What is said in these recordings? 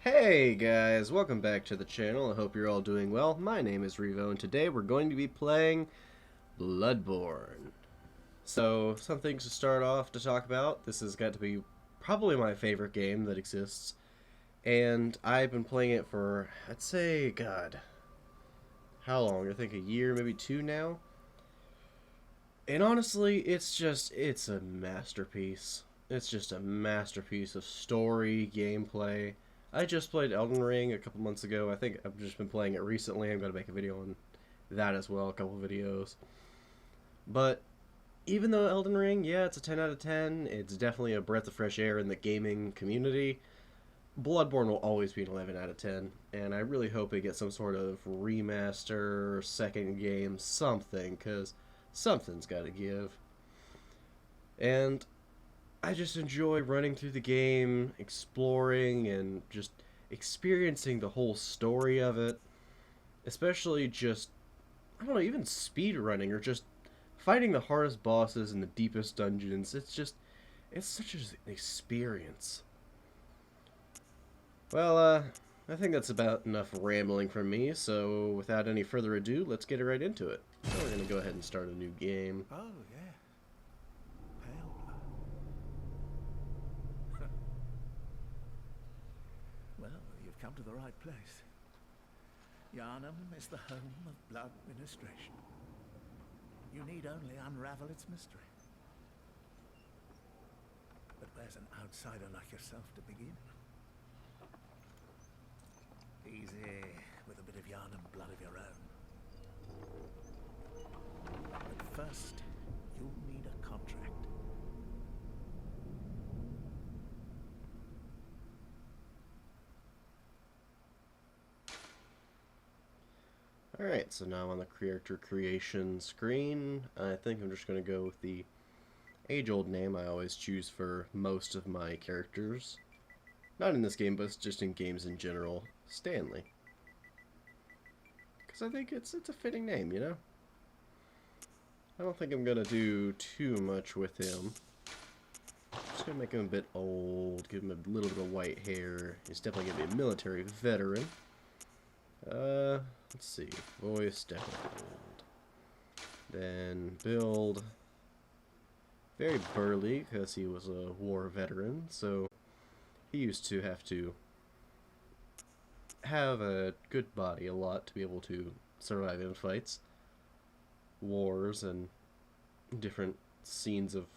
Hey guys, welcome back to the channel. I hope you're all doing well. My name is Revo and today we're going to be playing Bloodborne. So, some things to start off to talk about. This has got to be probably my favorite game that exists. And I've been playing it for, I'd say, God, how long? I think a year, maybe two now? And honestly, it's a masterpiece. It's just a masterpiece of story, gameplay. I just played Elden Ring a couple months ago. I think I've just been playing it recently. I'm going to make a video on that as well, a couple videos. But even though Elden Ring, yeah, it's a 10 out of 10, it's definitely a breath of fresh air in the gaming community. Bloodborne will always be an 11 out of 10, and I really hope it gets some sort of remaster, second game, something, because something's got to give. And I just enjoy running through the game, exploring, and just experiencing the whole story of it. Especially just, I don't know, even speed running or just fighting the hardest bosses in the deepest dungeons. It's such an experience. Well, I think that's about enough rambling from me, so without any further ado, let's get right into it. So we're going to go ahead and start a new game. Oh, yeah. Pale blood. Well, you've come to the right place. Yharnam is the home of blood ministration. You need only unravel its mystery. But where's an outsider like yourself to begin? Easy, with a bit of Yharnam blood of your own. But first, you'll need a contract. Alright, so now on the character creation screen, I think I'm just going to go with the age-old name I always choose for most of my characters. Not in this game, but just in games in general. Stanley. Because I think it's a fitting name, you know? I don't think I'm going to do too much with him. Just going to make him a bit old, give him a little bit of white hair. He's definitely going to be a military veteran. Let's see. Voice, definitely old. Then build. Very burly, because he was a war veteran, so he used to have a good body a lot to be able to survive in fights, wars, and different scenes of,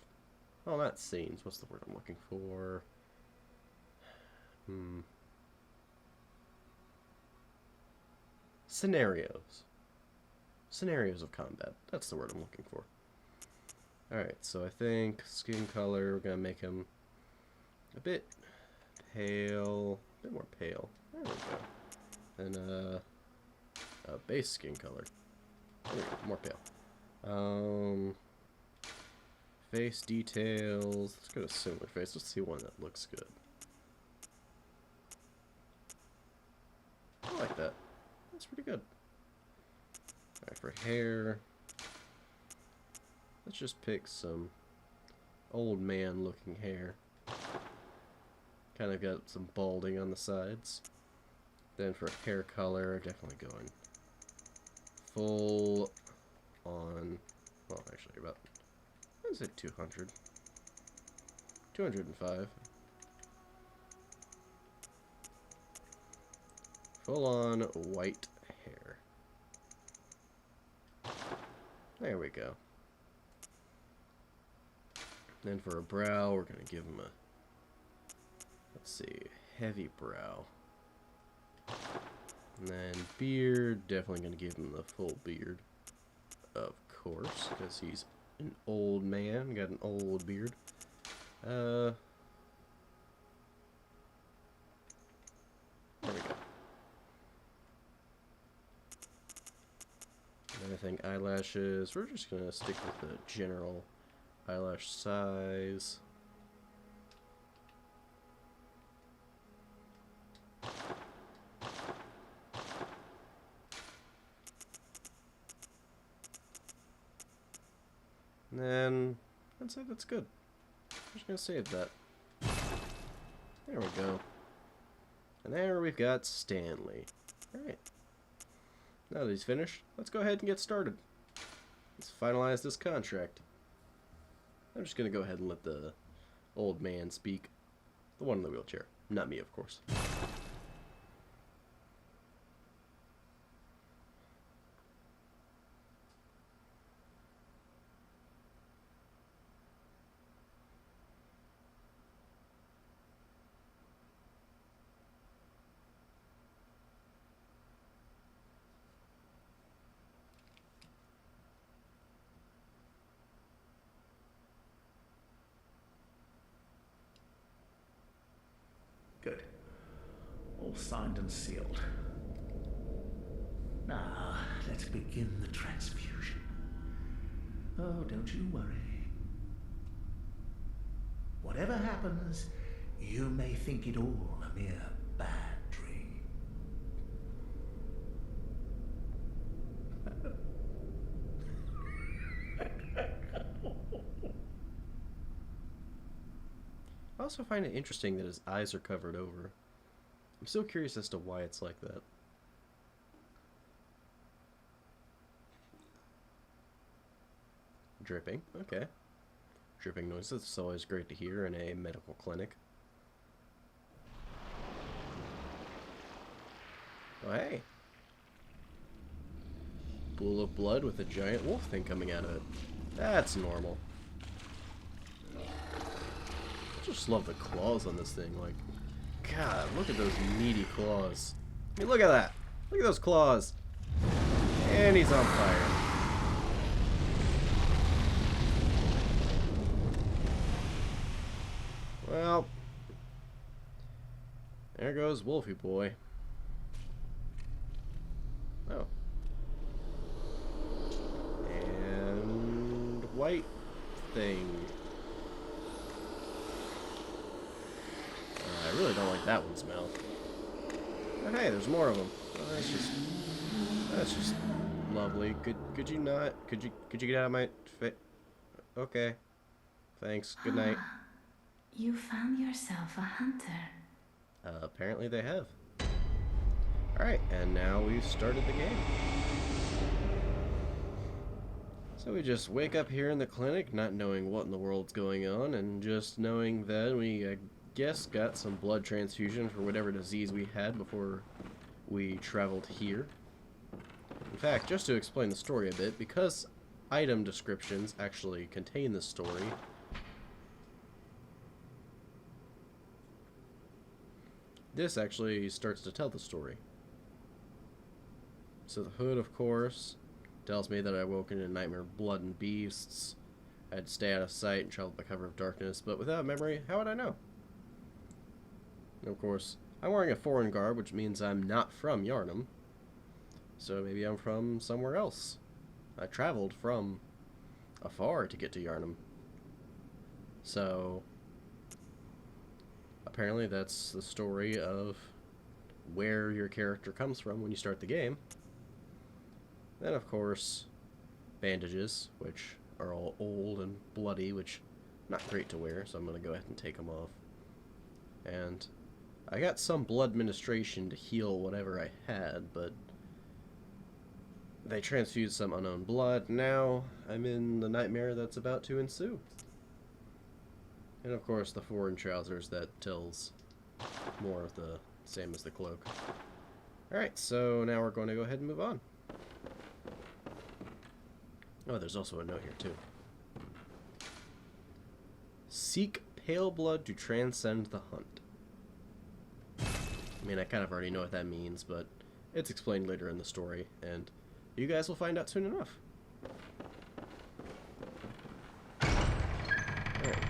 well, not scenes, what's the word I'm looking for? Scenarios. Scenarios of combat. That's the word I'm looking for. Alright, so I think skin color, we're going to make him a bit pale. A bit more pale. There we go. And, base skin color. There we go, more pale. Face details. Let's go to similar face. Let's see one that looks good. I like that. That's pretty good. Alright, for hair, let's just pick some old man looking hair. Kind of got some balding on the sides. Then for hair color, definitely going full on, well, actually about, what is it, 200? 205. Full on white hair. There we go. Then for a brow, we're going to give him a, let's see, heavy brow. And then beard, definitely going to give him the full beard, of course, because he's an old man, got an old beard. There we go. And I think eyelashes, we're just going to stick with the general eyelash size. And then, I'd say that's good. I'm just going to save that. There we go. And there we've got Stanley. Alright. Now that he's finished, let's go ahead and get started. Let's finalize this contract. I'm just going to go ahead and let the old man speak. The one in the wheelchair. Not me, of course. Good. All signed and sealed. Now, let's begin the transfusion. Oh, don't you worry. Whatever happens, you may think it all a mere bad dream. I also find it interesting that his eyes are covered over. I'm still curious as to why it's like that. Dripping, okay. Dripping noises, it's always great to hear in a medical clinic. Oh, hey. Pool of blood with a giant wolf thing coming out of it. That's normal. I just love the claws on this thing. Like, God, look at those meaty claws. I mean, look at that. Look at those claws. And he's on fire. Well, there goes Wolfie boy. Oh. And white thing. I really don't like that one smell. Oh, hey, there's more of them. Oh, that's just lovely. Could you not? Could you get out of my face? Okay. Thanks. Good night. You found yourself a hunter. Apparently they have. Alright, and now we've started the game. So we just wake up here in the clinic, not knowing what in the world's going on, and just knowing that we, I guess, got some blood transfusion for whatever disease we had before we traveled here. In fact, just to explain the story a bit, because item descriptions actually contain the story, this actually starts to tell the story. So the hood, of course, tells me that I woke in a nightmare of blood and beasts. I had to stay out of sight and travel by cover of darkness, but without memory, how would I know? And of course, I'm wearing a foreign garb, which means I'm not from Yharnam. So maybe I'm from somewhere else. I traveled from afar to get to Yharnam. So apparently that's the story of where your character comes from when you start the game. Then, of course, bandages, which are all old and bloody, which not great to wear, so I'm going to go ahead and take them off. And I got some blood ministration to heal whatever I had, but they transfused some unknown blood. Now I'm in the nightmare that's about to ensue. And of course the foreign trousers that tells more of the same as the cloak. Alright, so now we're going to go ahead and move on. Oh, there's also a note here too. Seek pale blood to transcend the hunt. I mean, I kind of already know what that means, but it's explained later in the story, and you guys will find out soon enough. Alright.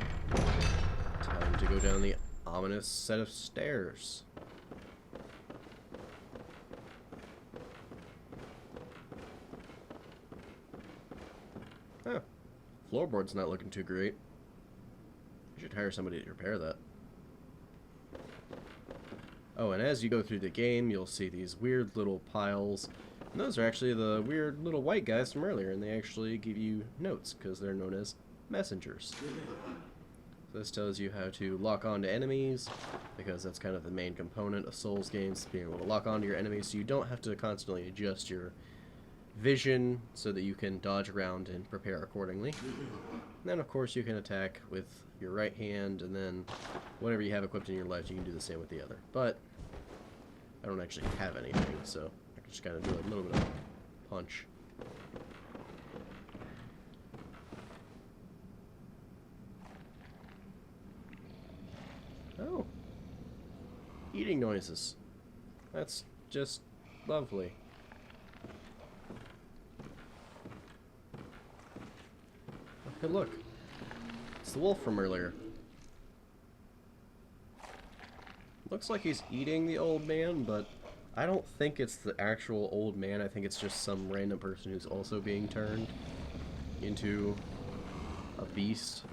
Time to go down the ominous set of stairs. Oh. Floorboard's not looking too great. You should hire somebody to repair that. Oh, and as you go through the game, you'll see these weird little piles. And those are actually the weird little white guys from earlier, and they actually give you notes, because they're known as messengers. This tells you how to lock onto enemies, because that's kind of the main component of Souls games, being able to lock onto your enemies so you don't have to constantly adjust your vision so that you can dodge around and prepare accordingly. And then of course you can attack with your right hand, and then whatever you have equipped in your left you can do the same with the other. But I don't actually have anything, so I can just kind of do a little bit of punch. Oh. Eating noises. That's just lovely. Hey, look. It's the wolf from earlier. Looks like he's eating the old man, but I don't think it's the actual old man. I think it's just some random person who's also being turned into a beast.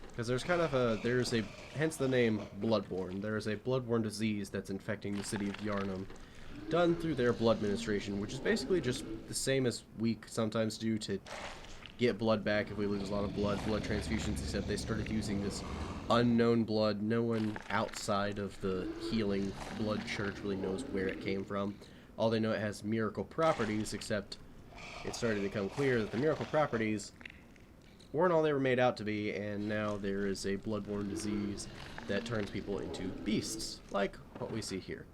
Because there's kind of a, hence the name Bloodborne. There's a bloodborne disease that's infecting the city of Yharnam, done through their blood administration, which is basically just the same as we sometimes do to get blood back if we lose a lot of blood transfusions, except they started using this unknown blood. No one outside of the healing blood church really knows where it came from. All they know, it has miracle properties, except it started to become clear that the miracle properties weren't all they were made out to be, and now there is a bloodborne disease that turns people into beasts, like what we see here.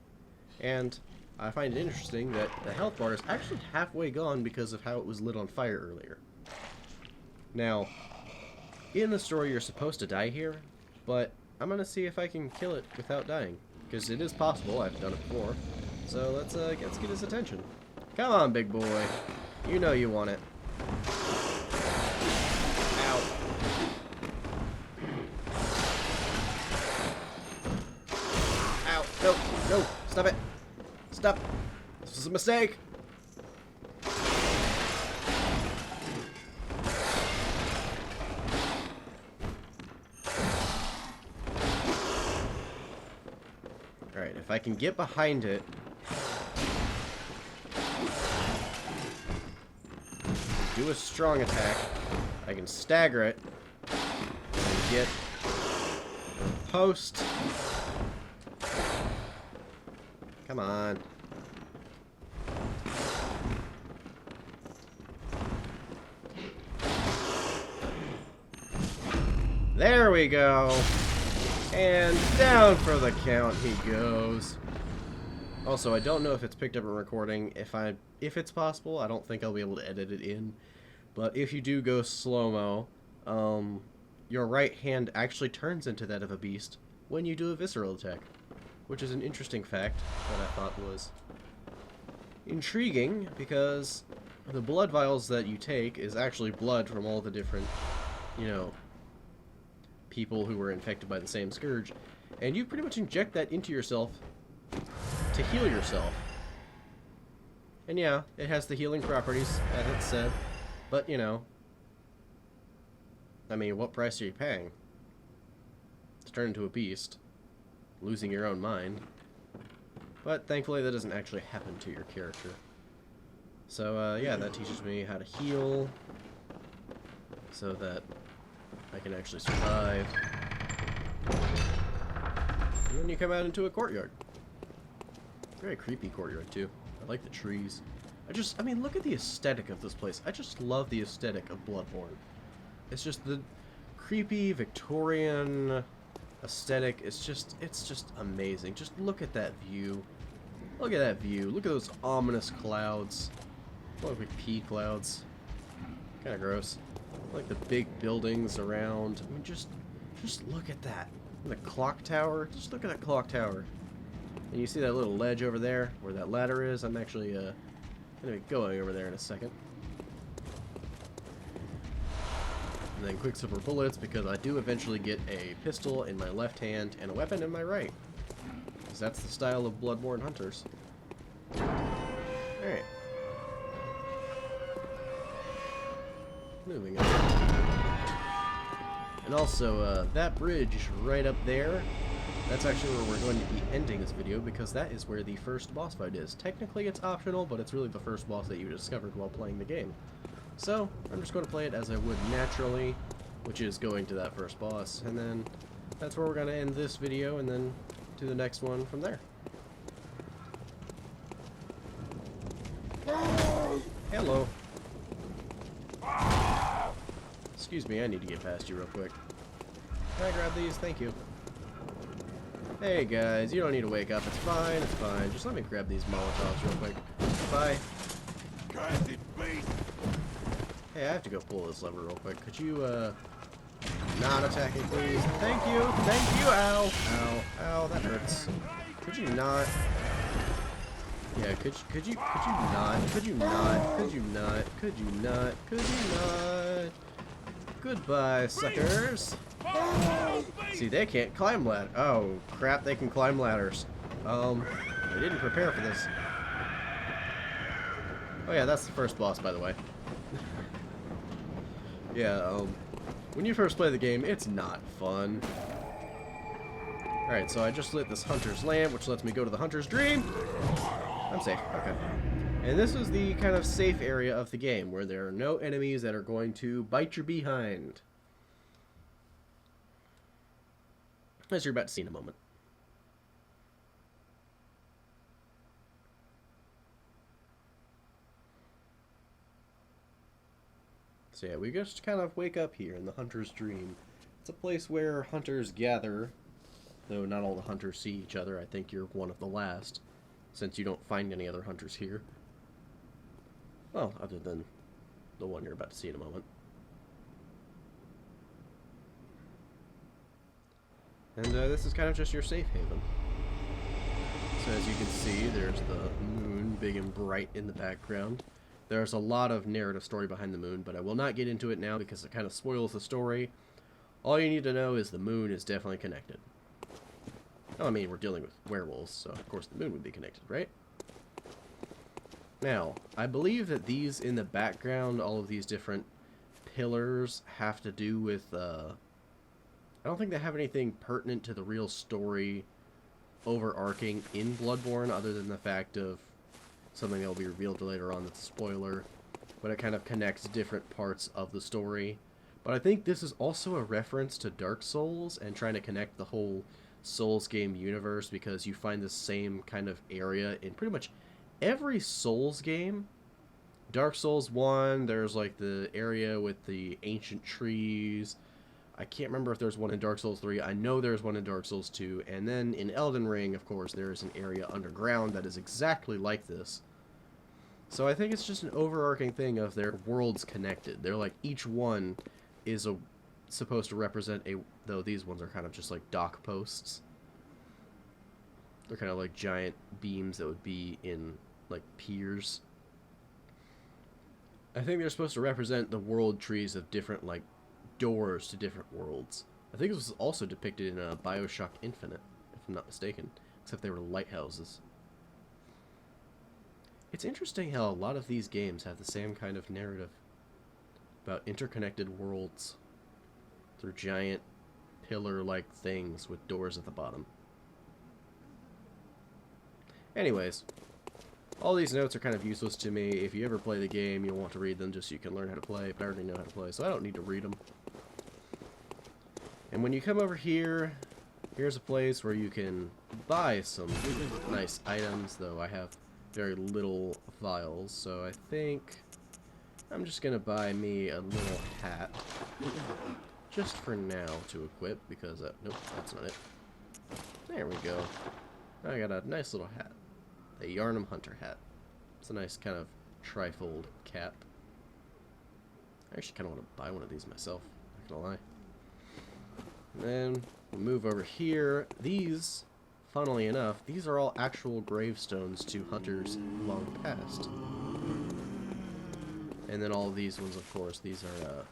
And I find it interesting that the health bar is actually halfway gone because of how it was lit on fire earlier. Now, in the story you're supposed to die here, but I'm gonna see if I can kill it without dying, because it is possible. I've done it before. So let's get his attention. Come on, big boy. You know you want it. Ow. No, no, stop it. Stop. This was a mistake. Alright, if I can get behind it, do a strong attack, I can stagger it, and get post. Come on. There we go. And down for the count he goes. Also, I don't know if it's picked up in recording. If it's possible, I don't think I'll be able to edit it in. But if you do go slow-mo, your right hand actually turns into that of a beast when you do a visceral attack, which is an interesting fact that I thought was intriguing, because the blood vials that you take is actually blood from all the different, you know, people who were infected by the same scourge, and you pretty much inject that into yourself to heal yourself. And yeah, it has the healing properties, as it said, but you know, I mean, what price are you paying to turn into a beast, losing your own mind? But thankfully that doesn't actually happen to your character. So yeah, that teaches me how to heal so that I can actually survive. And then you come out into a courtyard. Very creepy courtyard too. I like the trees. I mean, look at the aesthetic of this place. I just love the aesthetic of Bloodborne. It's just the creepy Victorian aesthetic. It's just amazing. Just look at that view. Look at that view. Look at those ominous clouds. Look like pea clouds. Kind of gross. Like the big buildings around. I mean, just look at that. And the clock tower. Just look at that clock tower. And you see that little ledge over there where that ladder is? I'm actually going to be going over there in a second. And then quick silver bullets, because I do eventually get a pistol in my left hand and a weapon in my right. Because that's the style of Bloodborne hunters. Alright. Moving on. And also, that bridge right up there, that's actually where we're going to be ending this video, because that is where the first boss fight is. Technically it's optional, but it's really the first boss that you discovered while playing the game. So, I'm just going to play it as I would naturally, which is going to that first boss, and then that's where we're going to end this video, and then do the next one from there. Hello. Excuse me, I need to get past you real quick. Can I grab these? Thank you. Hey guys, you don't need to wake up. It's fine, it's fine. Just let me grab these Molotovs real quick. Bye. Hey, I have to go pull this lever real quick. Could you, not attack me, please? Thank you! Thank you! Ow! Ow! Ow, that hurts. Could you not? Yeah, could you not? Could you not? Could you not? Could you not? Could you not? Goodbye, suckers! See, they can't climb ladder. Oh, crap, they can climb ladders. I didn't prepare for this. Oh yeah, that's the first boss, by the way. Yeah, when you first play the game, it's not fun. Alright, so I just lit this hunter's lamp, which lets me go to the hunter's dream. I'm safe. Okay. And this is the kind of safe area of the game, where there are no enemies that are going to bite your behind. As you're about to see in a moment. So yeah, we just kind of wake up here in the hunter's dream. It's a place where hunters gather, though not all the hunters see each other. I think you're one of the last, since you don't find any other hunters here. Well, other than the one you're about to see in a moment. And this is kind of just your safe haven. So as you can see, there's the moon big and bright in the background. There's a lot of narrative story behind the moon, but I will not get into it now because it kind of spoils the story. All you need to know is the moon is definitely connected. Oh, I mean, we're dealing with werewolves, so of course the moon would be connected, right? Now, I believe that these in the background, all of these different pillars, have to do with, I don't think they have anything pertinent to the real story overarching in Bloodborne, other than the fact of something that will be revealed later on that's a spoiler, but it kind of connects different parts of the story. But I think this is also a reference to Dark Souls and trying to connect the whole Souls game universe, because you find the same kind of area in pretty much every Souls game. Dark Souls 1, there's like the area with the ancient trees. I can't remember if there's one in Dark Souls 3. I know there's one in Dark Souls 2. And then in Elden Ring, of course, there is an area underground that is exactly like this. So I think it's just an overarching thing of their worlds connected. They're like, each one is supposed to represent a... Though these ones are kind of just like dock posts. They're kind of like giant beams that would be in like piers. I think they're supposed to represent the world trees of different like doors to different worlds. I think this was also depicted in BioShock Infinite, if I'm not mistaken, except they were lighthouses. It's interesting how a lot of these games have the same kind of narrative about interconnected worlds through giant pillar-like things with doors at the bottom. Anyways, all these notes are kind of useless to me. If you ever play the game, you'll want to read them just so you can learn how to play, but I already know how to play, so I don't need to read them. And when you come over here, here's a place where you can buy some nice items, though I have very little vials, so I think I'm just going to buy me a little hat, just for now to equip, because, nope, that's not it. There we go. I got a nice little hat. The Yarnum Hunter hat. It's a nice kind of trifold cap. I actually kind of want to buy one of these myself, not gonna lie. And then we'll move over here. These, funnily enough, these are all actual gravestones to hunters long past. And then all of these ones, of course, these are,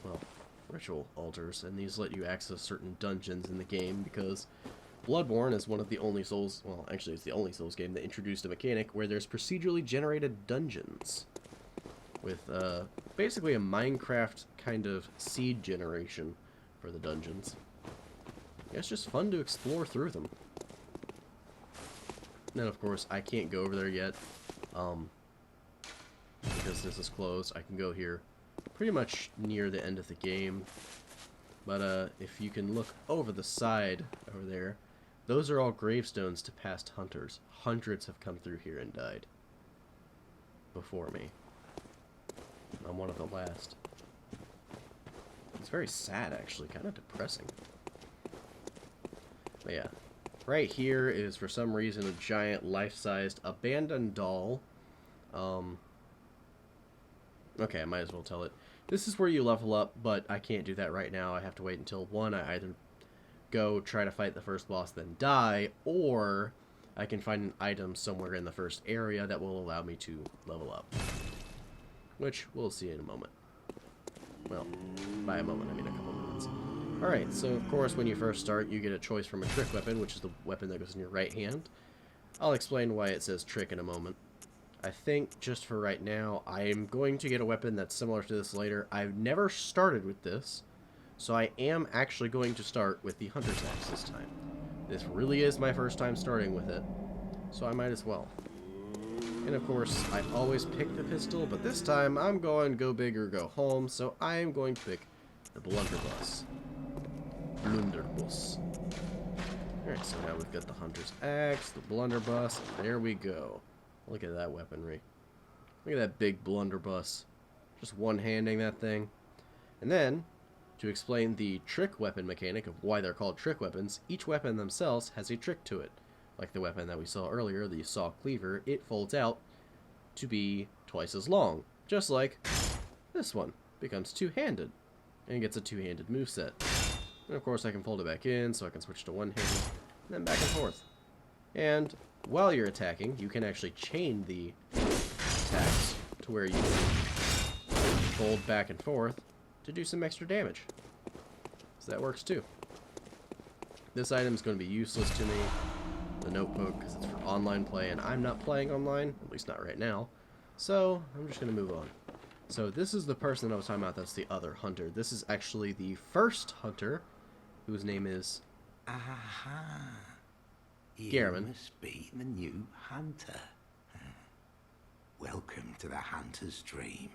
well, ritual altars, and these let you access certain dungeons in the game, because Bloodborne is one of the only Souls, well, actually it's the only Souls game that introduced a mechanic where there's procedurally generated dungeons with basically a Minecraft kind of seed generation for the dungeons. Yeah, it's just fun to explore through them. And then of course I can't go over there yet because this is closed. I can go here pretty much near the end of the game. But if you can look over the side over there, those are all gravestones to past hunters. Hundreds have come through here and died before me. I'm one of the last. It's very sad, actually, kind of depressing. But yeah, right here is for some reason a giant life-sized abandoned doll. Okay, I might as well tell it. This is where you level up, but I can't do that right now. I have to wait until one, I either go try to fight the first boss then die, or I can find an item somewhere in the first area that will allow me to level up. Which we'll see in a moment. Well, by a moment, I mean a couple minutes. Alright, so of course when you first start, you get a choice from a trick weapon, which is the weapon that goes in your right hand. I'll explain why it says trick in a moment. I think, just for right now, I'm going to get a weapon that's similar to this later. I've never started with this, so I am actually going to start with the Hunter's Axe this time. This really is my first time starting with it, so I might as well. And of course, I've always picked the pistol, but this time I'm going go big or go home, so I am going to pick the blunderbuss. Blunderbuss. Alright, so now we've got the Hunter's Axe, the blunderbuss, and there we go. Look at that weaponry. Look at that big blunderbuss. Just one-handing that thing. And then, to explain the trick weapon mechanic of why they're called trick weapons, each weapon themselves has a trick to it. Like the weapon that we saw earlier, the saw cleaver, it folds out to be twice as long. Just like this one becomes two-handed and gets a two-handed moveset. And of course I can fold it back in so I can switch to one-handed, and then back and forth. And while you're attacking, you can actually chain the attacks to where you can fold back and forth to do some extra damage. So that works too. This item is going to be useless to me, the notebook, because it's for online play, and I'm not playing online, at least not right now. So I'm just going to move on. So this is the person I was talking about, that's the other hunter. This is actually the first hunter, whose name is... Aha! You Garmin. must be the new hunter. Welcome to the hunter's dream.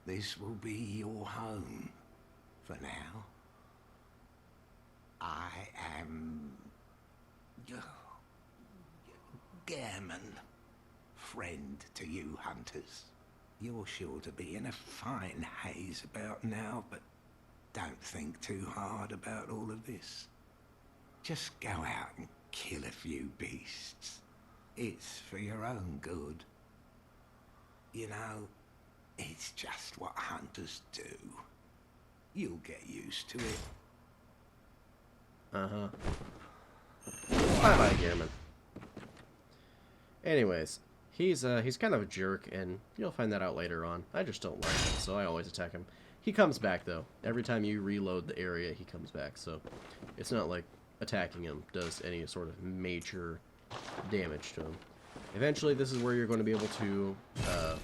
This will be your home for now. I am... Garmin. Friend to you hunters. You're sure to be in a fine haze about now, but don't think too hard about all of this. Just go out and kill a few beasts. It's for your own good. You know, it's just what hunters do. You'll get used to it. Uh-huh. Bye-bye, Garmin. Anyways, he's kind of a jerk, and you'll find that out later on. I just don't like him, so I always attack him. He comes back, though. Every time you reload the area, he comes back, so it's not like attacking him does any sort of major damage to him. Eventually, this is where you're going to be able to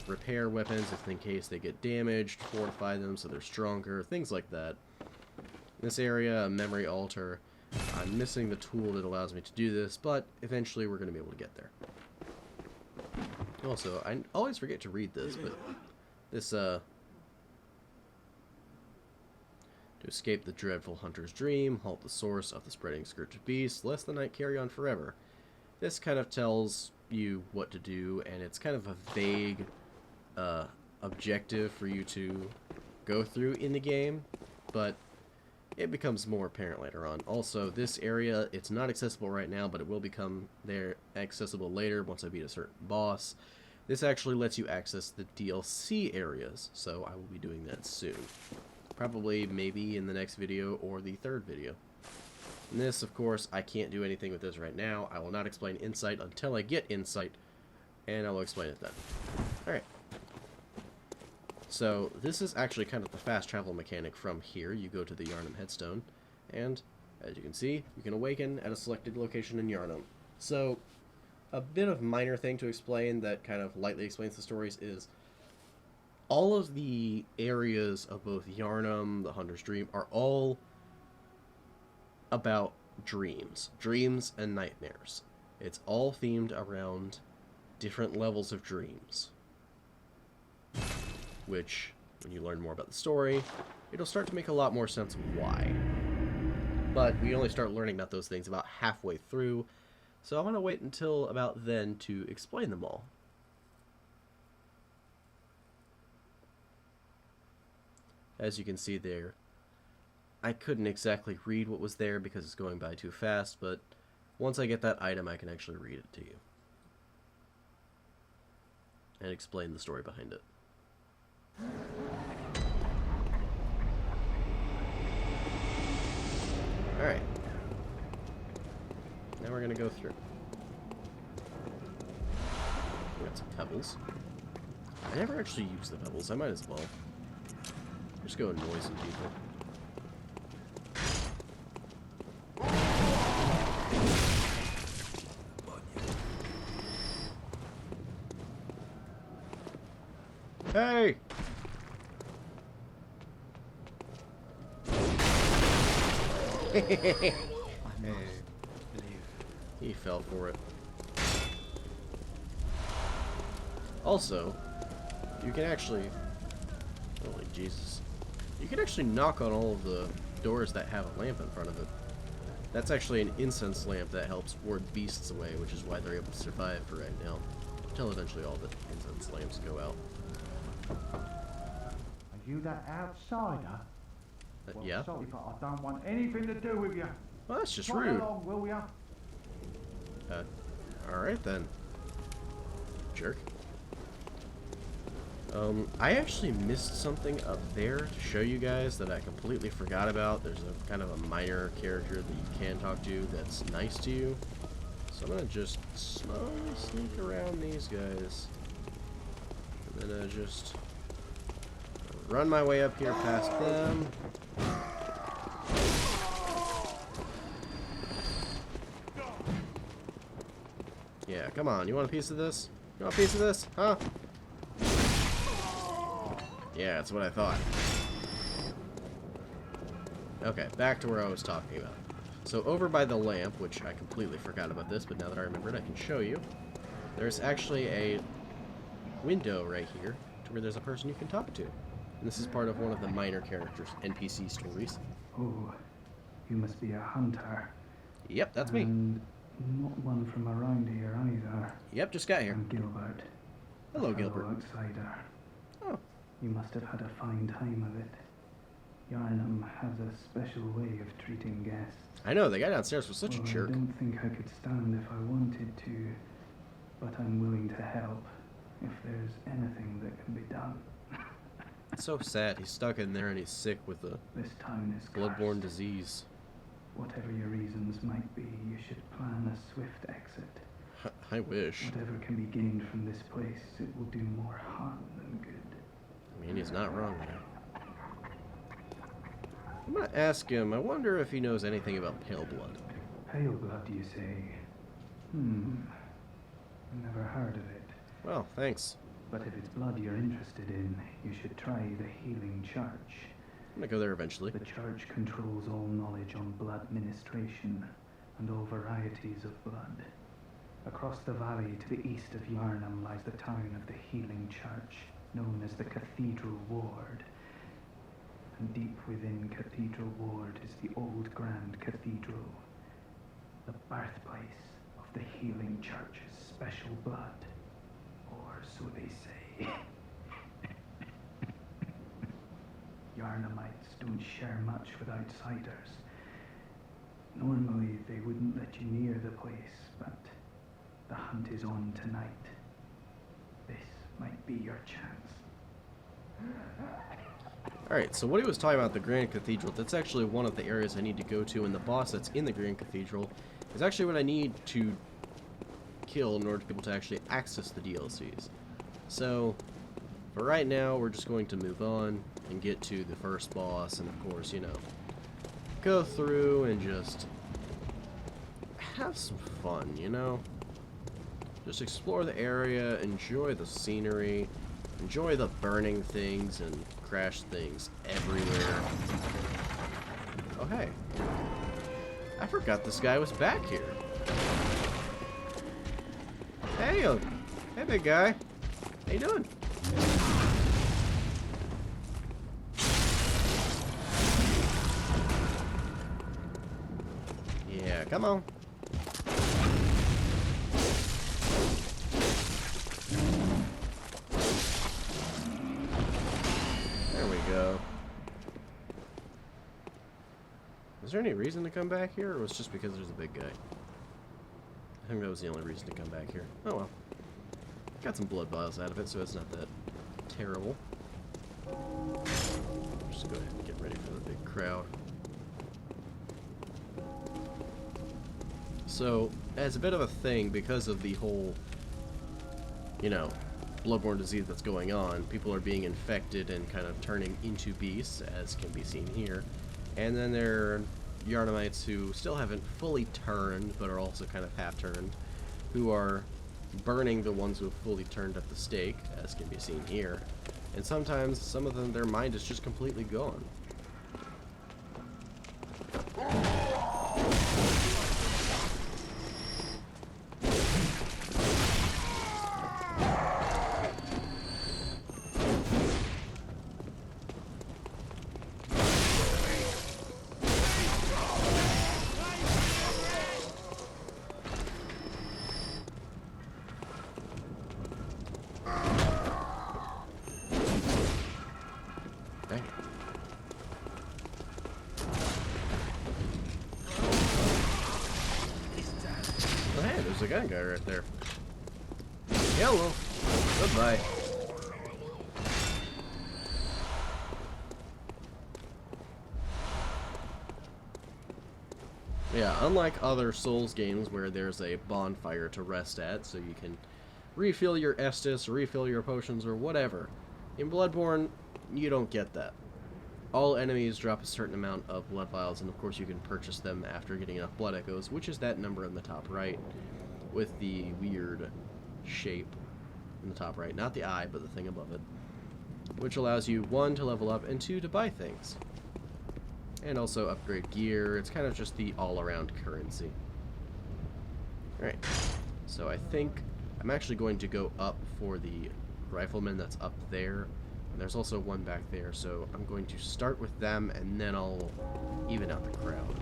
repair weapons if in case they get damaged, fortify them so they're stronger, things like that. In this area, a memory altar. I'm missing the tool that allows me to do this, but eventually we're going to be able to get there. Also, I always forget to read this, but this, to escape the dreadful hunter's dream, halt the source of the spreading scourge of beasts, lest the night carry on forever. This kind of tells you what to do, and it's kind of a vague objective for you to go through in the game, but it becomes more apparent later on. Also, this area, it's not accessible right now, but it will become accessible later once I beat a certain boss. This actually lets you access the DLC areas, so I will be doing that soon. Probably, maybe in the next video or the third video. And this, of course, I can't do anything with this right now. I will not explain Insight until I get Insight, and I will explain it then. Alright. So, this is actually kind of the fast travel mechanic from here. You go to the Yharnam headstone, and, as you can see, you can awaken at a selected location in Yharnam. So, a bit of minor thing to explain that kind of lightly explains the stories is all of the areas of both Yharnam, the Hunter's Dream, are all about dreams. Dreams and nightmares. It's all themed around different levels of dreams. Which when you learn more about the story, it'll start to make a lot more sense of why. But we only start learning about those things about halfway through, so I'm going to wait until about then to explain them all. As you can see there, I couldn't exactly read what was there because it's going by too fast, but once I get that item, I can actually read it to you. And explain the story behind it. Alright. Now we're gonna go through. We got some pebbles. I never actually use the pebbles, I might as well. Just go annoy some people. Hey! He fell for it. Also, you can actually... Holy Jesus. You can actually knock on all of the doors that have a lamp in front of it. That's actually an incense lamp that helps ward beasts away, which is why they're able to survive for right now. Until eventually all the incense lamps go out. Are you that outsider? Well, Yeah. sorry, but I don't want anything to do with you. Well, that's just Run rude. along, will ya? Alright then. Jerk. I actually missed something up there to show you guys that I completely forgot about. There's a kind of a minor character that you can talk to that's nice to you. So I'm gonna just slowly sneak around these guys. And then just run my way up here past them. Yeah, come on. You want a piece of this? You want a piece of this? Huh? Yeah, that's what I thought. Okay, back to where I was talking about. So over by the lamp, which I completely forgot about this, but now that I remembered, I can show you. There's actually a window right here to where there's a person you can talk to. And this is part of one of the minor characters' NPC stories. Oh, you must be a hunter. Yep, that's me. And not one from around here either. Yep, just got here. I'm Gilbert. Hello, a fellow Gilbert. outsider. Oh, You must have had a fine time of it. Yarnum has a special way of treating guests. I know, the guy downstairs was such a Well, jerk. I don't think I could stand if I wanted to, but I'm willing to help if there's anything that can be done. It's so sad. He's stuck in there and he's sick with the This town is bloodborne cursed. disease. Whatever your reasons might be, you should plan a swift exit. I wish. Whatever can be gained from this place, it will do more harm than good. I mean, he's not wrong there. I'm gonna ask him, I wonder if he knows anything about pale blood. Pale blood, you say? Never heard of it. Well, thanks. But if it's blood you're interested in, you should try the Healing Church. I'm gonna go there eventually. The church controls all knowledge on blood ministration and all varieties of blood. Across the valley to the east of Yarnum lies the town of the Healing Church, known as the Cathedral Ward. And deep within Cathedral Ward is the old Grand Cathedral, the birthplace of the Healing Church's special blood, or so they say. Yarnumites don't share much with outsiders. Normally they wouldn't let you near the place, but the hunt is on tonight. This might be your chance. Alright, so what he was talking about, the Grand Cathedral, that's actually one of the areas I need to go to, and the boss that's in the Grand Cathedral is actually what I need to kill in order to be able to actually access the DLCs. So, for right now, we're just going to move on and get to the first boss, and of course, you know, go through and just have some fun, you know? Just explore the area, enjoy the scenery, enjoy the burning things and crash things everywhere. Oh, hey. I forgot this guy was back here. Hey, hey, big guy. How you doing? Yeah, come on. There we go. Is there any reason to come back here, or was it just because there's a big guy? I think that was the only reason to come back here. Oh well. Got some blood vials out of it, so it's not that terrible. Just go ahead and get ready for the big crowd. So, as a bit of a thing, because of the whole, you know, bloodborne disease that's going on, people are being infected and kind of turning into beasts, as can be seen here. And then there are Yharnamites who still haven't fully turned, but are also kind of half-turned, who are burning the ones who have fully turned at the stake, as can be seen here. And sometimes, some of them, their mind is just completely gone. There's a gun guy right there. Hello. Goodbye. Yeah, unlike other Souls games where there's a bonfire to rest at, so you can refill your Estus, refill your potions, or whatever. In Bloodborne, you don't get that. All enemies drop a certain amount of blood vials, and of course you can purchase them after getting enough blood echoes, which is that number in the top right, with the weird shape in the top right. Not the eye, but the thing above it. Which allows you, 1, to level up, and 2, to buy things. And also upgrade gear. It's kind of just the all-around currency. Alright, so I think I'm actually going to go up for the rifleman that's up there. And there's also one back there, so I'm going to start with them, and then I'll even out the crowd.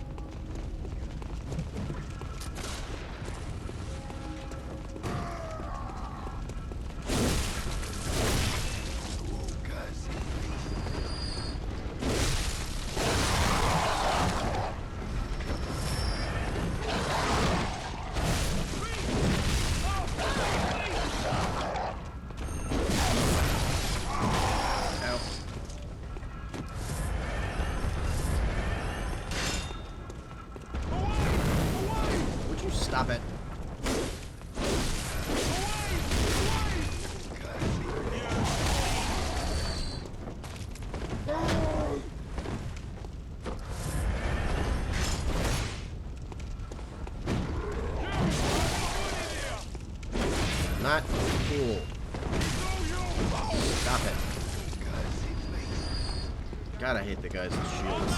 Stop it. Not cool. Stop it. God, I hate the guys with shields.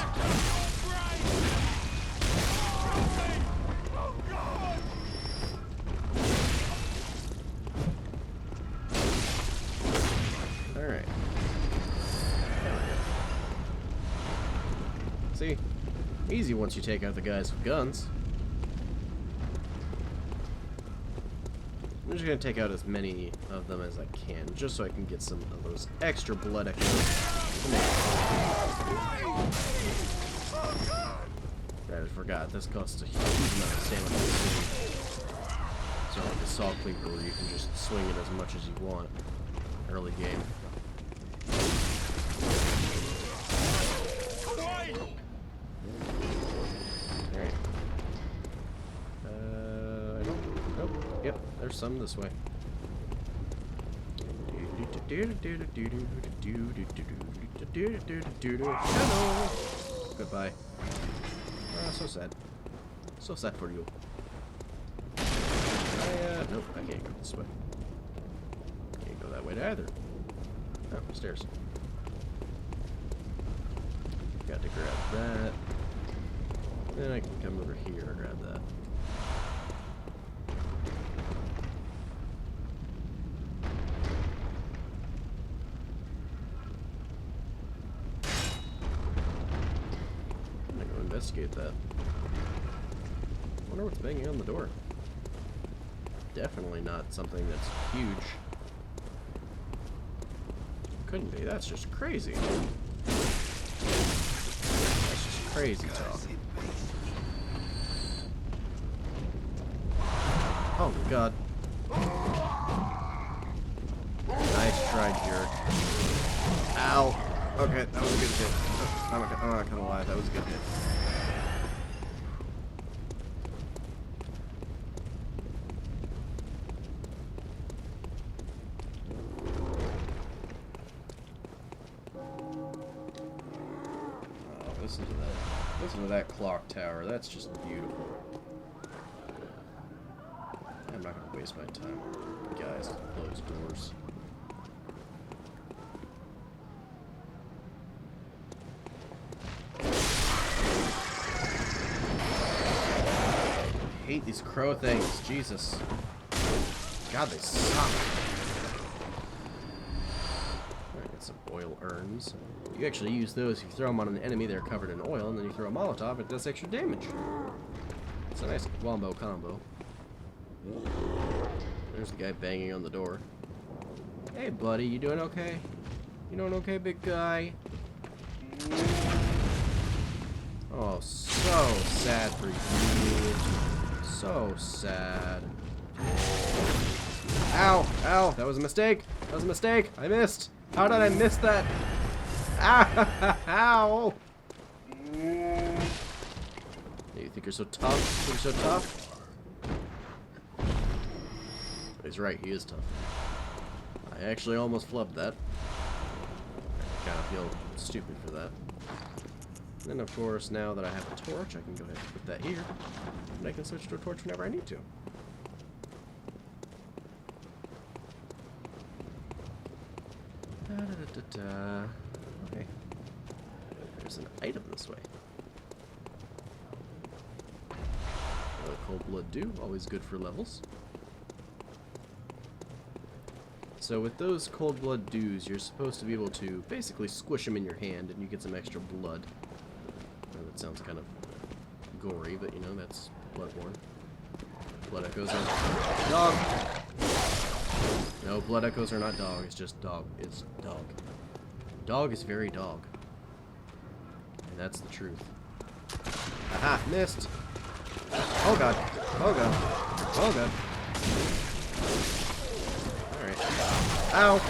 See? Easy once you take out the guys with guns. I'm just gonna take out as many of them as I can, just so I can get some of those extra blood echoes. I forgot, this costs a huge amount of stamina. It's not like a saw cleaver where you can just swing it as much as you want early game. Yep, there's some this way. Hello. Goodbye. So sad. So sad for you. Nope, I can't go this way. Can't go that way either. Oh, stairs. Got to grab that. Then I can come over here and grab that. I'm gonna go investigate that. wonder what's banging on the door. Definitely not something that's huge. Couldn't be. That's just crazy. That's just crazy talk. Oh my god. Nice try, jerk. Ow. Okay, that was a good hit. I'm not gonna lie, that was a good hit. Listen to that. Listen to that clock tower. That's just beautiful. I'm not gonna waste my time on guys with closed doors. I hate these crow things. Jesus. God, they suck. Alright, get some oil urns. You actually use those. If you throw them on an enemy, they're covered in oil, and then you throw a Molotov, it does extra damage. It's a nice wombo combo. There's the guy banging on the door. Hey, buddy, you doing okay? You doing okay, big guy? Oh, so sad for you. So sad. Ow! Ow! That was a mistake! That was a mistake! I missed! How did I miss that? Ow! You think you're so tough? You think you're so tough? He's right, he is tough. I actually almost flubbed that. I kind of feel stupid for that. And then, of course, now that I have a torch, I can go ahead and put that here. And I can switch to a torch whenever I need to. Da-da-da-da-da. Okay. There's an item this way. Another cold blood dew, always good for levels. So with those cold blood dews, you're supposed to be able to basically squish them in your hand and you get some extra blood. Well, that sounds kind of gory, but you know, that's Bloodborne. Blood echoes are dog. No, blood echoes are not dog, it's just dog. It's dog. Dog is very dog. And that's the truth. Aha, missed! Oh god. Oh god. Oh god. Ow!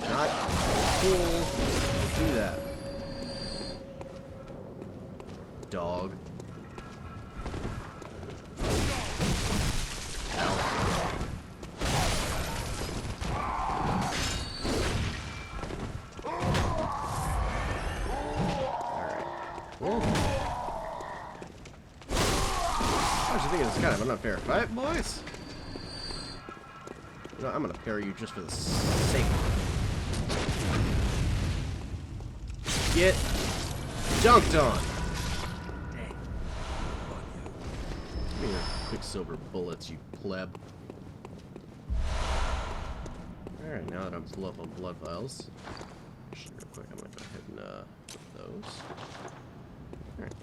Not cool to do that. Dog. Ow. Alright. Well. What you think of this kind of an unfair fight, boys? You know, I'm gonna parry you just for the sake of it. Get dunked on! Give me your quicksilver bullets, you pleb. Alright, now that I'm full up on blood vials. Actually, real quick, I'm gonna go ahead and put those. Alright.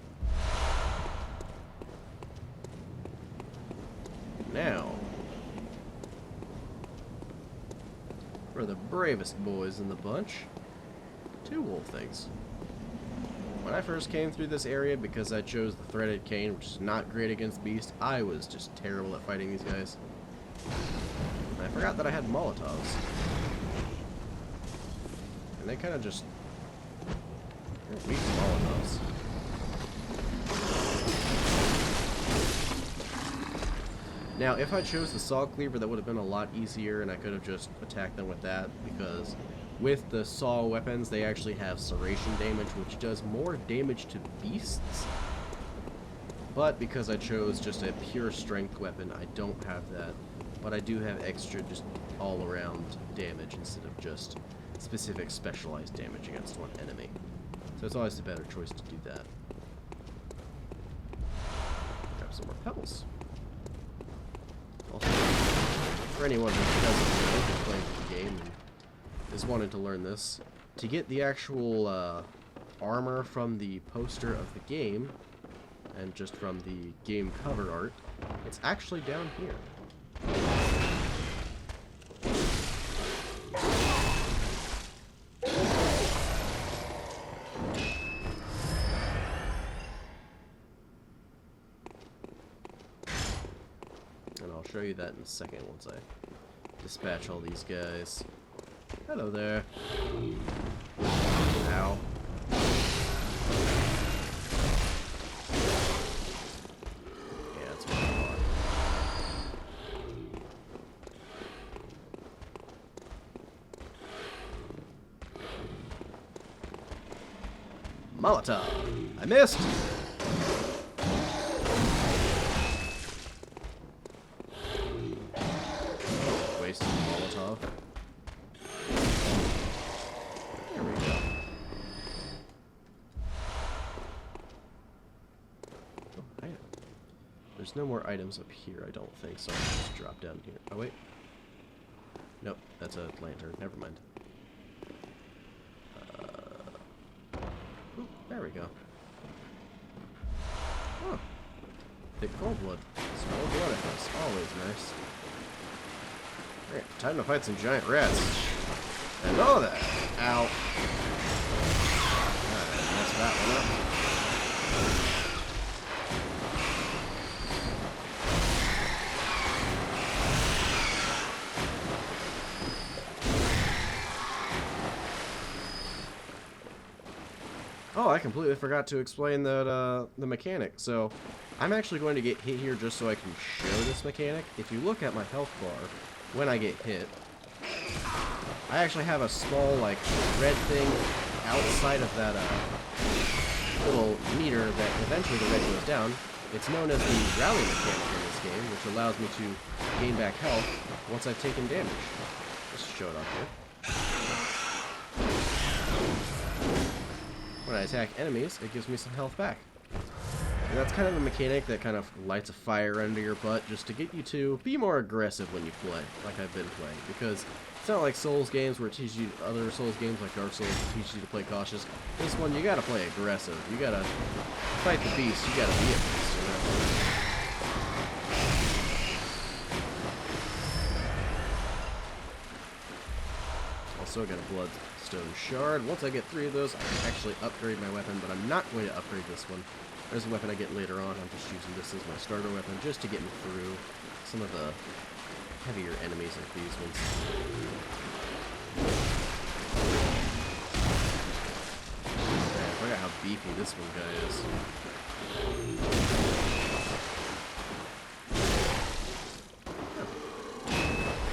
Now, for the bravest boys in the bunch, 2 wolf things. When I first came through this area, because I chose the threaded cane, which is not great against beast, I was just terrible at fighting these guys. And I forgot that I had Molotovs. And they kind of just... they're weak to Molotovs. Now, if I chose the Saw Cleaver, that would have been a lot easier, and I could have just attacked them with that, because with the Saw weapons, they actually have serration damage, which does more damage to beasts. But because I chose just a pure strength weapon, I don't have that. But I do have extra just all-around damage instead of just specific specialized damage against one enemy. So it's always the better choice to do that. Grab some more pebbles. Also, for anyone who doesn't know, who's playing the game and is wanting to learn this, to get the actual armor from the poster of the game, and just from the game cover art, it's actually down here. And I'll show you that in a second once I dispatch all these guys. Hello there. Ow. Yeah, it's pretty hard. Molotov! I missed! Wasted Molotov. There we go. Oh, item. There's no more items up here, I don't think, so I'll just drop down here. Oh, wait. Nope, that's a lantern. Never mind. Ooh, there we go. Oh. Thick cold blood. Smell of blood, I guess. Always nice. Alright, time to fight some giant rats. And all that. Ow. Alright, messed that one up. Oh, I completely forgot to explain that, the mechanic. So, I'm actually going to get hit here just so I can show this mechanic. If you look at my health bar, when I get hit, I actually have a small, like, red thing outside of that, little meter that eventually the red goes down. It's known as the rally mechanic in this game, which allows me to gain back health once I've taken damage. Just show it off here. When I attack enemies, it gives me some health back. And that's kind of a mechanic that kind of lights a fire under your butt just to get you to be more aggressive when you play, like I've been playing. Because it's not like Souls games where it teaches you, other Souls games like Dark Souls teach you to play cautious. This one, you gotta play aggressive. You gotta fight the beast, you gotta be a beast, you know? Also got a bloodstone shard. Once I get 3 of those, I can actually upgrade my weapon, but I'm not going to upgrade this one. There's a weapon I get later on. I'm just using this as my starter weapon just to get me through some of the heavier enemies like these ones. Man, I forgot how beefy this one guy is.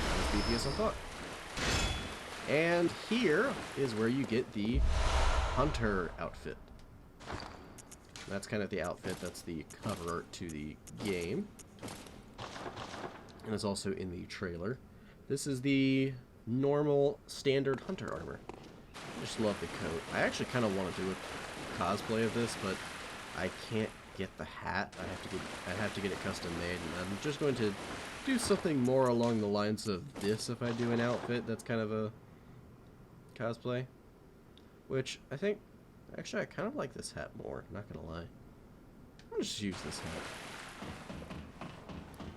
Not as beefy as I thought. And here is where you get the hunter outfit. That's kind of the outfit that's the cover art to the game. And it's also in the trailer. This is the normal standard hunter armor. I just love the coat. I actually kind of want to do a cosplay of this, but I can't get the hat. I have to get it custom made, and I'm just going to do something more along the lines of this if I do an outfit that's kind of a cosplay. Which I think, actually I kind of like this hat more, not gonna lie. I'm gonna just use this hat.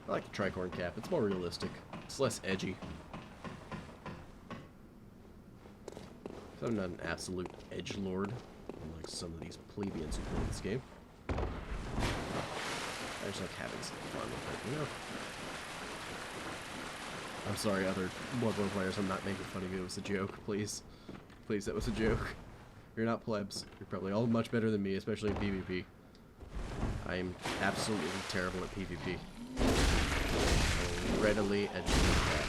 I like the tricorn cap, it's more realistic. It's less edgy. So I'm not an absolute edgelord, unlike some of these plebeians who play this game. I just like having some fun with it, you know? I'm sorry, other Bloodborne players, I'm not making fun of you. It was a joke, please. Please, that was a joke. You're not plebs. You're probably all much better than me, especially in PvP. I'm absolutely terrible at PvP. I'll readily admit that.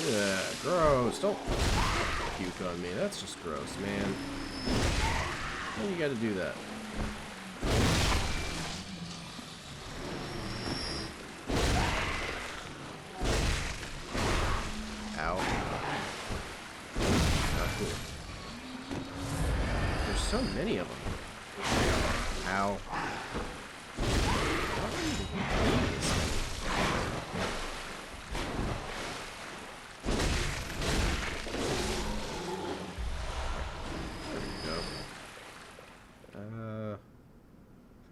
Yeah, gross. Don't puke on me. That's just gross, man. Why you gotta do that? Ow. so many of them. Ow.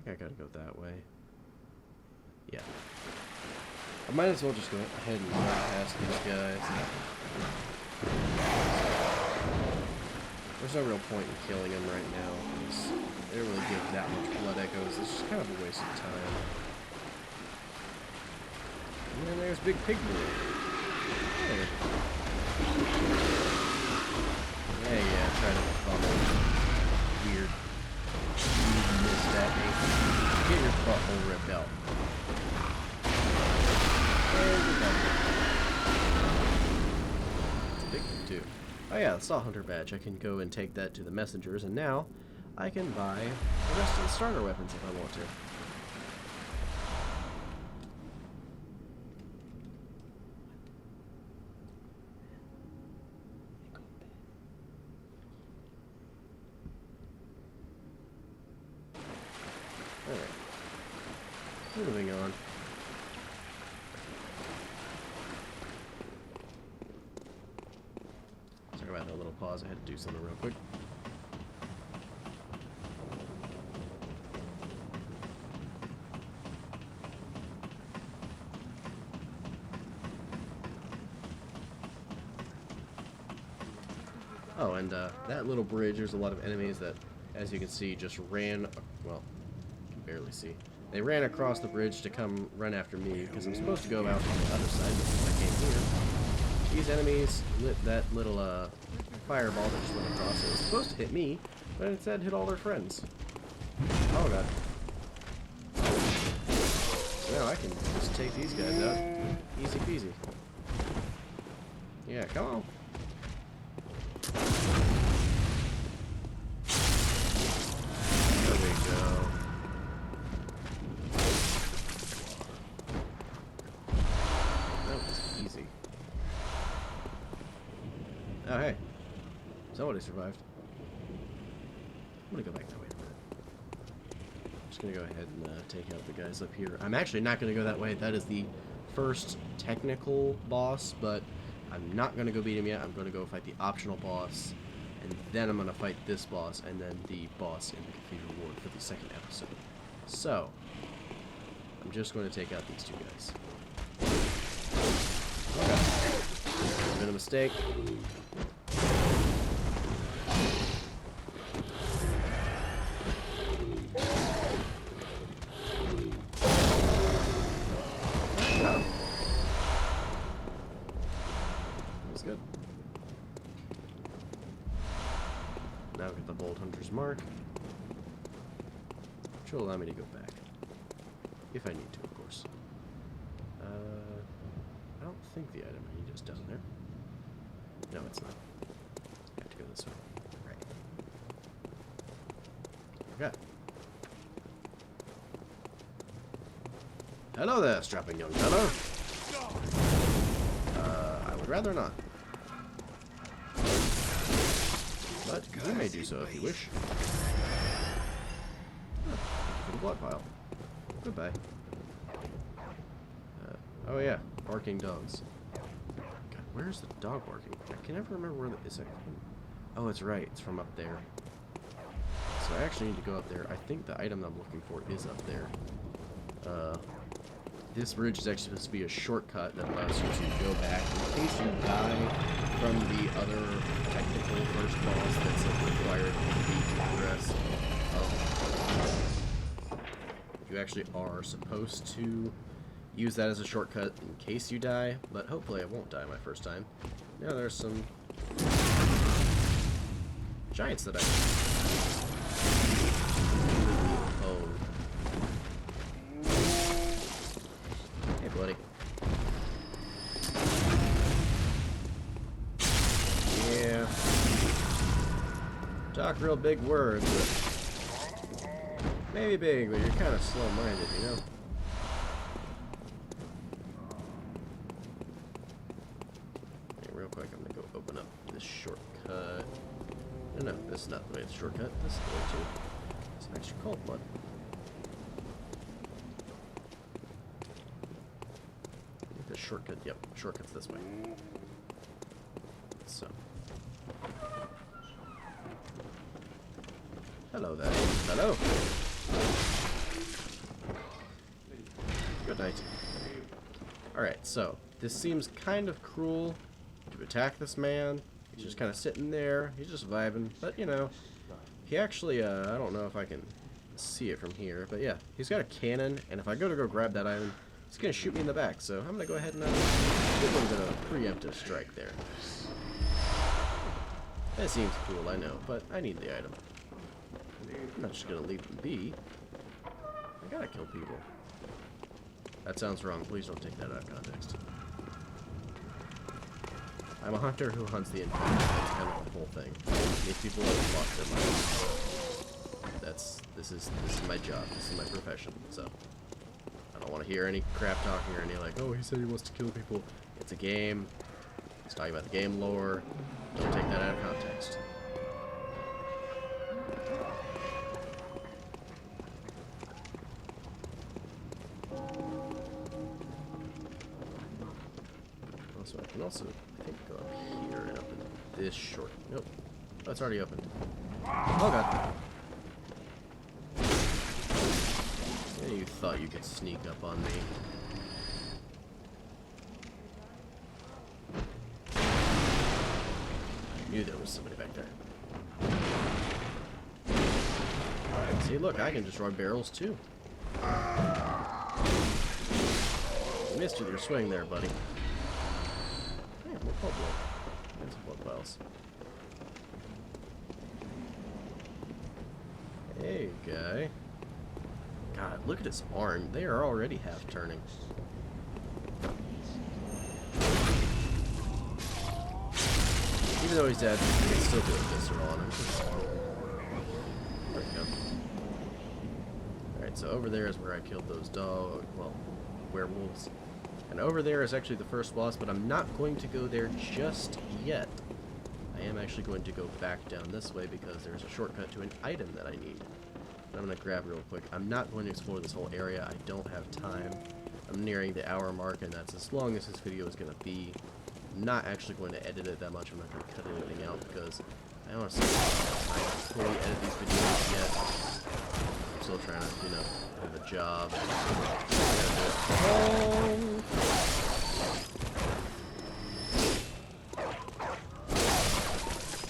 I gotta go that way. Yeah. I might as well just go ahead and run past these guys. There's no real point in killing them right now, because they don't really give that much blood echoes. It's just kind of a waste of time. And then there's Big Pig Boy. Hey. Yeah, try to bubble. Weird. You missed that, mate. Get your butthole ripped out. It's a big one, too. Oh yeah, the Saw Hunter badge. I can go and take that to the messengers, and now I can buy the rest of the starter weapons if I want to. Alright. Moving on. Sorry about that little pause. I had to do something real quick. Oh, and that little bridge, there's a lot of enemies that, as you can see, just ran, well, you can barely see. They ran across the bridge to come run after me, because I'm supposed to go out on the other side, but since I came here, these enemies lit that little fireball that just went across. It was supposed to hit me, but instead hit all their friends. Oh god. Now I can just take these guys out. Easy peasy. Yeah, come on. There we go. That was easy. Oh, hey. Somebody survived. I'm gonna go back that way in a minute. I'm just gonna go ahead and take out the guys up here. I'm actually not gonna go that way. That is the first technical boss, but I'm not gonna go beat him yet. I'm gonna go fight the optional boss, and then I'm gonna fight this boss, and then the boss in the Cathedral Ward for the second episode. So, I'm just going to take out these two guys. Okay. It's been a mistake. Good. Now we get the Bolt Hunter's Mark, which will allow me to go back. If I need to, of course. I don't think the item I need is down there. No, it's not. I have to go this way. Right. Okay. Hello there, strapping young fellow. I would rather not. But you may do so if you wish. Oh, for the blood pile. Goodbye. Oh yeah, barking dogs. God, where's the dog barking? I can never remember where is that from. Oh, it's right. It's from up there. So I actually need to go up there. I think the item I'm looking for is up there. This bridge is actually supposed to be a shortcut that allows you to go back in case you die from the other technical first boss that's required to beat the rest. You actually are supposed to use that as a shortcut in case you die, but hopefully I won't die my first time. Now there's some giants that I own. Hey, buddy. Yeah. Talk real big words, but maybe big, but you're kind of slow-minded, you know? Okay, real quick, I'm gonna go open up this shortcut. No, this is not the way. It's shortcut. This is the way too. It's an extra cold blood. The shortcut. Yep, shortcut's this way. So. Hello there. Hello. Good night. Alright, so this seems kind of cruel to attack this man. He's just kind of sitting there. He's just vibing. But, you know, he actually, I don't know if I can see it from here. But, yeah, he's got a cannon. And if I go grab that item, he's going to shoot me in the back. So I'm going to go ahead and do a little bit of a preemptive strike there. That seems cool, I know. But I need the item. I'm not just going to leave them be. I gotta kill people. That sounds wrong. Please don't take that out of context. I'm a hunter who hunts the infected. That's kind of the whole thing. These people have lost their minds. This is my job. This is my profession. So I don't want to hear any crap talking or any like, oh, he said he wants to kill people. It's a game. He's talking about the game lore. Don't take that out of context. So I can also, I think, go up here and open this short. Nope. Oh, it's already opened. Oh god. Yeah, you thought you could sneak up on me. I knew there was somebody back there. See, look, I can destroy barrels too. You missed with your swing there, buddy. More blood. And some blood vials. Hey, guy. God, look at his arm. They are already half turning. Even though he's dead, he can still do a visceral on him. There we go. Alright, so over there is where I killed those werewolves. And over there is actually the first boss, but I'm not going to go there just yet. I am actually going to go back down this way because there's a shortcut to an item that I need. And I'm going to grab real quick. I'm not going to explore this whole area. I don't have time. I'm nearing the hour mark, and that's as long as this video is going to be. I'm not actually going to edit it that much. I'm not going to cut anything out because I honestly don't have time to fully edit these videos yet. I'm still trying to, you know, have a job.